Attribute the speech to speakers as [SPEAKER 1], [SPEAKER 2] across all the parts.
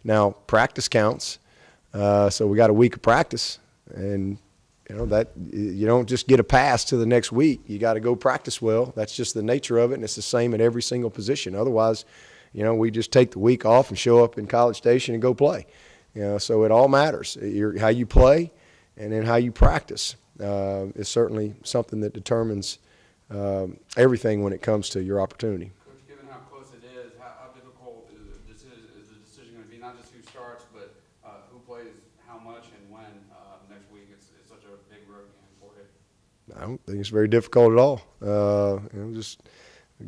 [SPEAKER 1] Now, practice counts, so we got a week of practice, and that you don't just get a pass to the next week. You got to go practice well. That's just the nature of it, and it's the same at every single position. Otherwise, we just take the week off and show up in College Station and go play. So it all matters. How you play and then how you practice is certainly something that determines everything when it comes to your opportunity.
[SPEAKER 2] Coach, given how close it is, how difficult is the decision going to be? Not just who starts, but who plays how much and when next week? It's such a big road game for you.
[SPEAKER 1] I don't think it's very difficult at all. Just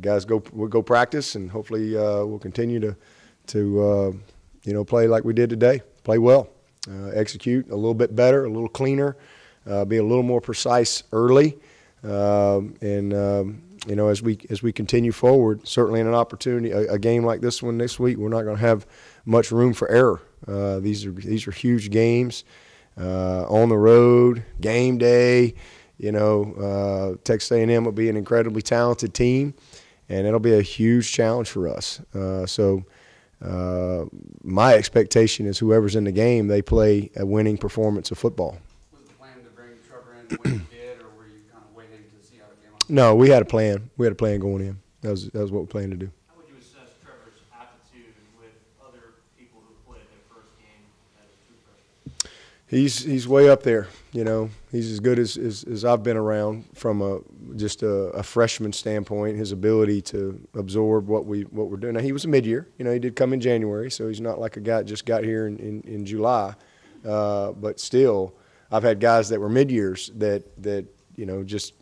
[SPEAKER 1] guys we'll go practice, and hopefully we'll continue to play like we did today. Play well, execute a little bit better, a little cleaner, be a little more precise early, and as we continue forward, certainly in an opportunity, a game like this one next week, we're not going to have much room for error. These are huge games on the road, game day. Texas A&M will be an incredibly talented team, and it'll be a huge challenge for us. My expectation is whoever's in the game, they play a winning performance of football.
[SPEAKER 2] Was the plan to bring Trevor in when you did, or were you kind of waiting to see how the game unfolded?
[SPEAKER 1] No, we had a plan. We had a plan going in. That was what we planned to do.
[SPEAKER 3] How would you assess Trevor's aptitude with other people who played their first game as a true freshman?
[SPEAKER 1] He's way up there. He's as good as I've been around from just a freshman standpoint. His ability to absorb what we're doing. Now, he was a mid-year. He did come in January, so he's not like a guy that just got here in July. But still, I've had guys that were mid-years that just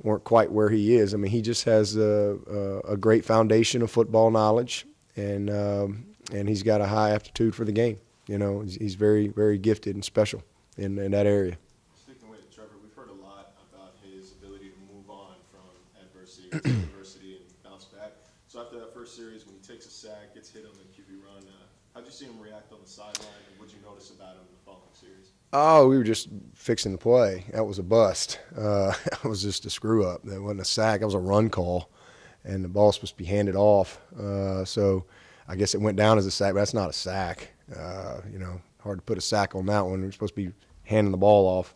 [SPEAKER 1] weren't quite where he is. I mean, he just has a great foundation of football knowledge, and he's got a high aptitude for the game. He's very, very gifted and special in that area.
[SPEAKER 4] Sticking with Trevor, we've heard a lot about his ability to move on from adversity to adversity and bounce back. So after that first series, when he takes a sack, gets hit on the QB run, how'd you see him react on the sideline, and what'd you notice about him in the following series?
[SPEAKER 1] Oh, we were just fixing the play. That was a bust. That was just a screw-up. That wasn't a sack. That was a run call, and the ball was supposed to be handed off. So I guess it went down as a sack, but that's not a sack. Hard to put a sack on that one. We're supposed to be handing the ball off,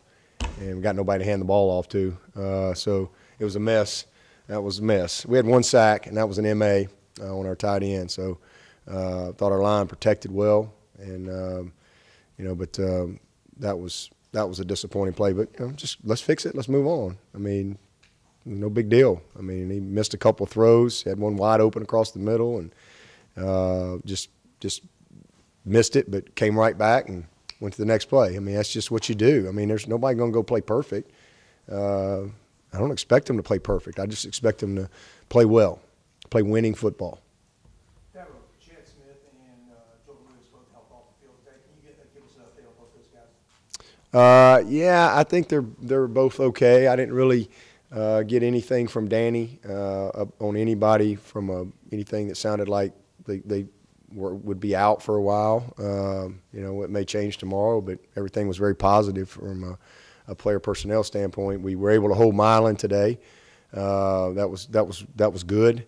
[SPEAKER 1] and we got nobody to hand the ball off to. So it was a mess. That was a mess. We had one sack, and that was an MA on our tight end. So thought our line protected well, and but that was a disappointing play. But just let's fix it. Let's move on. I mean, no big deal. I mean, he missed a couple of throws. He had one wide open across the middle, and just missed it, but came right back and went to the next play. I mean, that's just what you do. I mean, there's nobody going to go play perfect. I don't expect them to play perfect. I just expect them to play well, play winning football.
[SPEAKER 5] Chad Smith and Joe Lewis both helped off the field today. Can you give us an update on both those guys?
[SPEAKER 1] Yeah, I think they're both okay. I didn't really get anything from Danny on anybody from anything that sounded like they would be out for a while. It may change tomorrow, but everything was very positive from a player personnel standpoint. We were able to hold Milan today. That was good.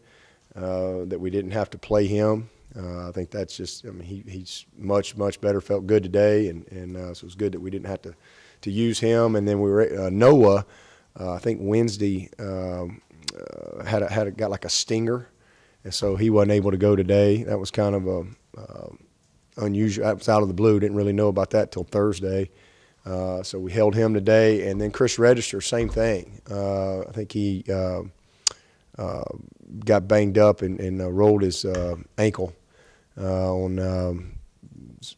[SPEAKER 1] That we didn't have to play him. I think that's just. I mean, he's much better. Felt good today, and so it was good that we didn't have to use him. And then we were Noah. I think Wednesday got like a stinger. And so he wasn't able to go today. That was kind of unusual. That was out of the blue. Didn't really know about that till Thursday. So we held him today. And then Chris Register, same thing. I think he got banged up and rolled his ankle on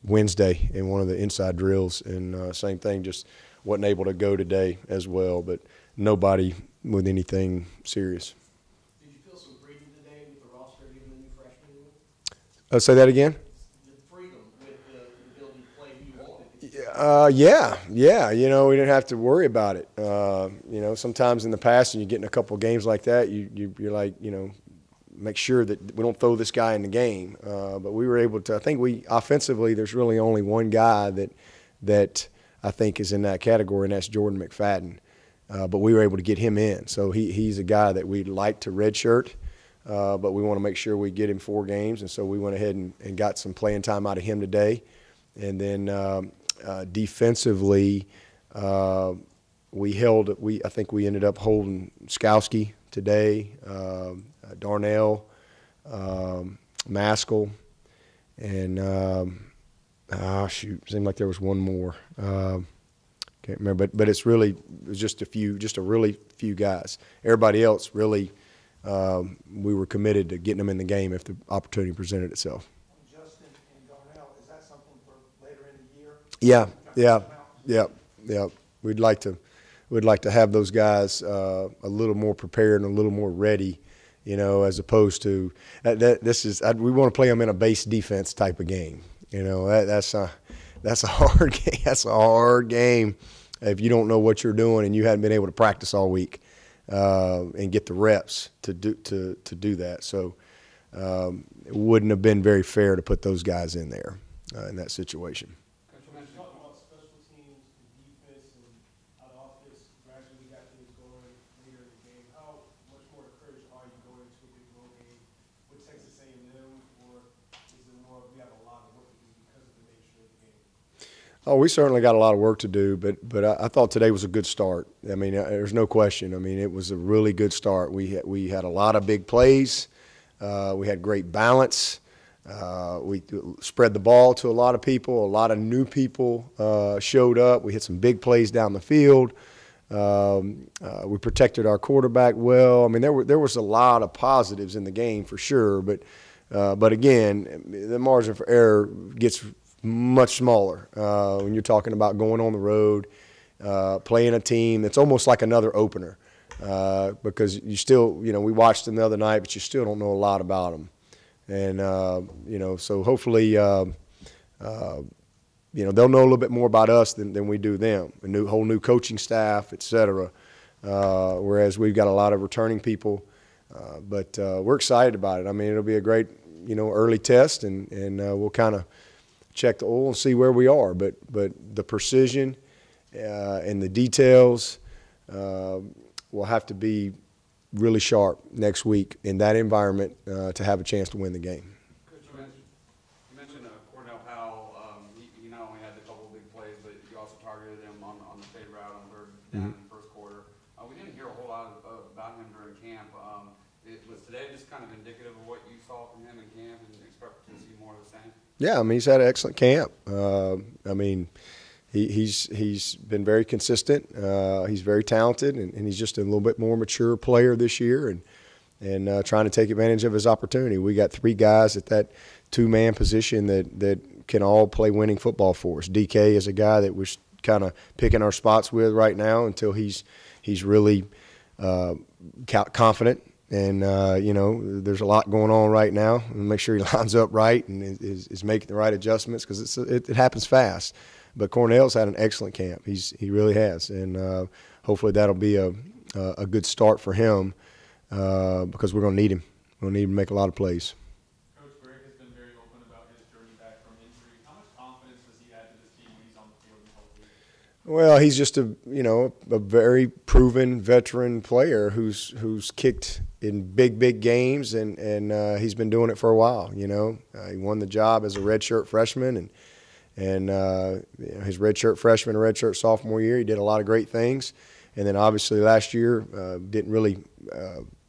[SPEAKER 1] Wednesday in one of the inside drills. And same thing, just wasn't able to go today as well. But nobody with anything serious. Say that again?
[SPEAKER 3] The freedom with the ability to play who you wanted.
[SPEAKER 1] Yeah. We didn't have to worry about it. Sometimes in the past, when you get in a couple of games like that, you're like, make sure that we don't throw this guy in the game. But we were able to. I think offensively, there's really only one guy that I think is in that category, and that's Jordan McFadden. But we were able to get him in. So he's a guy that we'd like to redshirt. but we want to make sure we get him 4 games, and so we went ahead and got some playing time out of him today. And then defensively, I think we ended up holding Skowski today, Darnell, Maskell, and seemed like there was one more. Can't remember, but it was just a really few guys. Everybody else really, we were committed to getting them in the game if the opportunity presented itself.
[SPEAKER 5] Justin and Darnell, is that something for later in the year?
[SPEAKER 1] Yeah. We'd like to have those guys a little more prepared and a little more ready, as opposed to we want to play them in a base defense type of game. That's a hard game. That's a hard game if you don't know what you're doing and you haven't been able to practice all week and get the reps to do that. So it wouldn't have been very fair to put those guys in there in that situation.
[SPEAKER 2] Coach, you mentioned
[SPEAKER 5] Talking about special teams and defense and how the offense gradually got things going later in the game, how much more encouraged are you going into a big road game with Texas A&M, or is it more we have a lot of work to do because of the nature of the game?
[SPEAKER 1] Oh, we certainly got a lot of work to do, but I thought today was a good start. I mean, there's no question. I mean, it was a really good start. We had a lot of big plays. We had great balance. We spread the ball to a lot of people. A lot of new people showed up. We hit some big plays down the field. We protected our quarterback well. I mean, there was a lot of positives in the game for sure, but again, the margin for error gets much smaller when you're talking about going on the road, playing a team that's almost like another opener because you still, we watched them the other night, but you still don't know a lot about them. And, so hopefully, they'll know a little bit more about us than we do them. Whole new coaching staff, et cetera, whereas we've got a lot of returning people. But we're excited about it. I mean, it'll be a great, early test, and we'll kind of check the oil and see where we are. But the precision and the details will have to be really sharp next week in that environment to have a chance to win the game.
[SPEAKER 2] Coach, you mentioned Cornell Powell. He not only had the couple of big plays, but you also targeted him on the fade route on third down in the first quarter. We didn't hear a whole lot about him during camp. Was today just kind of indicative of what you saw from him in camp and expect to see more of the same? Yeah,
[SPEAKER 1] I mean, he's had an excellent camp. I mean, he's been very consistent. He's very talented, and he's just a little bit more mature player this year, and trying to take advantage of his opportunity. We got 3 guys at that 2-man position that can all play winning football for us. DK is a guy that we're kind of picking our spots with right now until he's really confident. And, there's a lot going on right now. And make sure he lines up right and is making the right adjustments because it happens fast. But Cornell's had an excellent camp. He really has. And hopefully that'll be a good start for him because we're going to need him. We're going to need him to make a lot of plays.
[SPEAKER 3] Coach Greg has been very open about his journey back from injury. How much confidence does he add to this team when he's on the field and healthy?
[SPEAKER 1] Well, he's just a very proven veteran player who's kicked in big games, and he's been doing it for a while. He won the job as a redshirt freshman, and his redshirt freshman and redshirt sophomore year, he did a lot of great things. And then obviously last year didn't really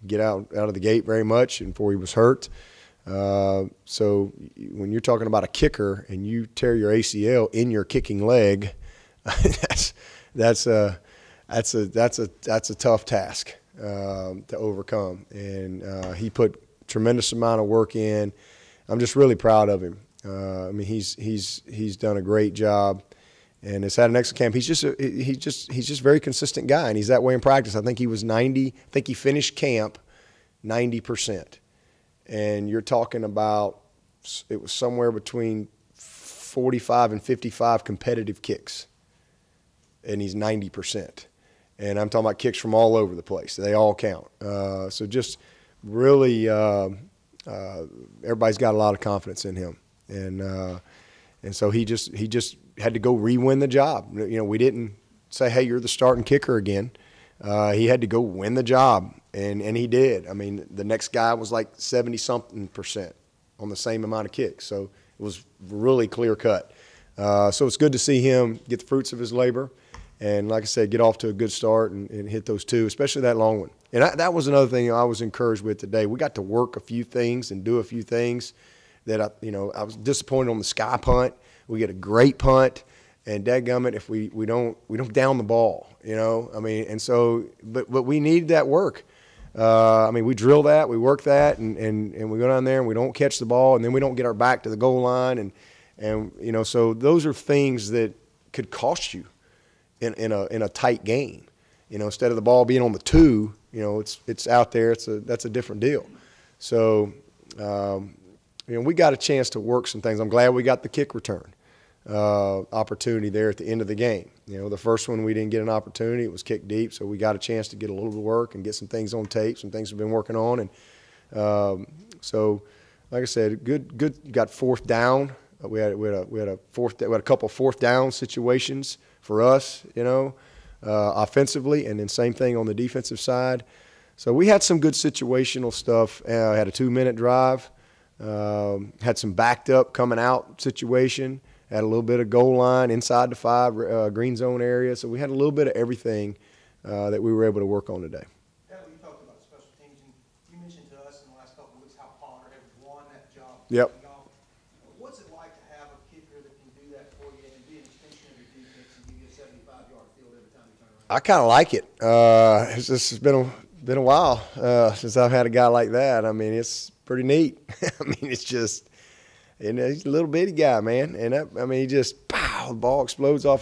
[SPEAKER 1] get out of the gate very much before he was hurt. So when you're talking about a kicker and you tear your ACL in your kicking leg, that's a tough task to overcome. And he put tremendous amount of work in. I'm just really proud of him. I mean, he's done a great job, and has had an excellent camp. He's just a very consistent guy, and he's that way in practice. I think he was 90. I think he finished camp 90%, and you're talking about it was somewhere between 45 and 55 competitive kicks, and he's 90%. And I'm talking about kicks from all over the place. They all count. So just really, everybody's got a lot of confidence in him. And so he just had to go re-win the job. We didn't say, hey, you're the starting kicker again. He had to go win the job, and he did. I mean, the next guy was like 70-something% on the same amount of kicks. So it was really clear cut. So it's good to see him get the fruits of his labor. And like I said, get off to a good start and hit those two, especially that long one. And that was another thing I was encouraged with today. We got to work a few things and do a few things that I was disappointed on the sky punt. We get a great punt, and dadgummit, if we don't down the ball, I mean, and so but we need that work. I mean, we drill that, we work that, and we go down there and we don't catch the ball, and then we don't get our back to the goal line, and so those are things that could cost you in a tight game. Instead of the ball being on the 2, it's out there. That's a different deal. So we got a chance to work some things. I'm glad we got the kick return opportunity there at the end of the game. The first one we didn't get an opportunity. It was kicked deep, so we got a chance to get a little bit of work and get some things on tape, some things we've been working on. And so, like I said, good. Got fourth down. We had a couple fourth down situations for us, offensively, and then same thing on the defensive side. So we had some good situational stuff. Had a 2-minute drive. Had some backed up coming out situation. Had a little bit of goal line inside the 5 green zone area. So we had a little bit of everything that we were able to work on today.
[SPEAKER 6] Kelly, you talked about special teams, and you mentioned to us in the last couple of weeks how Pollard had won that job.
[SPEAKER 1] Yep.
[SPEAKER 6] What's it like to have a kicker that can do that for you and be an extension of your defense and give you a 75-yard field every time you turn around?
[SPEAKER 1] I kind of like it. It's been a while since I've had a guy like that. I mean, it's pretty neat. I mean, it's just, he's a little bitty guy, man. And he just, pow, the ball explodes off